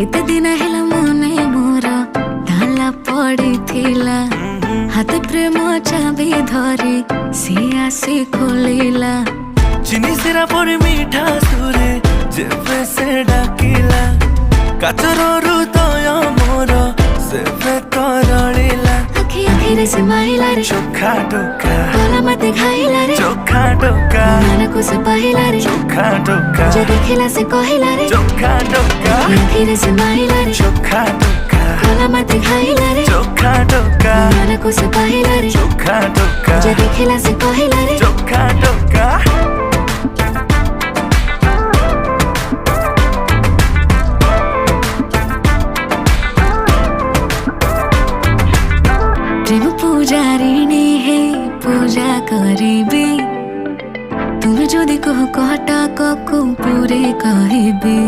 एते दिन हेला मने मोर ताला पड़ी थिला हाथ प्रेम चाबी धरी सी आसी खोलिला चिनी सिरा पड़ी मीठा सुरे जेबे से डाकिला काचर हृदय मोर सेबे तरलिला आखि आखिरे से माइला रे चोखा टोका गला मते खाइला रे चोखा टोका मन को से पाहिला रे चोखा टोका जे देखिला से कहिला रे चोखा टोका आखिरे से माइला रे चोखा टोका गला मते खाइला रे चोखा टोका मन को से पाहिला रे चोखा टोका जे देखिला से कहिला रे चोखा टोका प्रेम पूजारिणी है पूजा करिबे तुम जदि कह कटा को पूरे कहबे।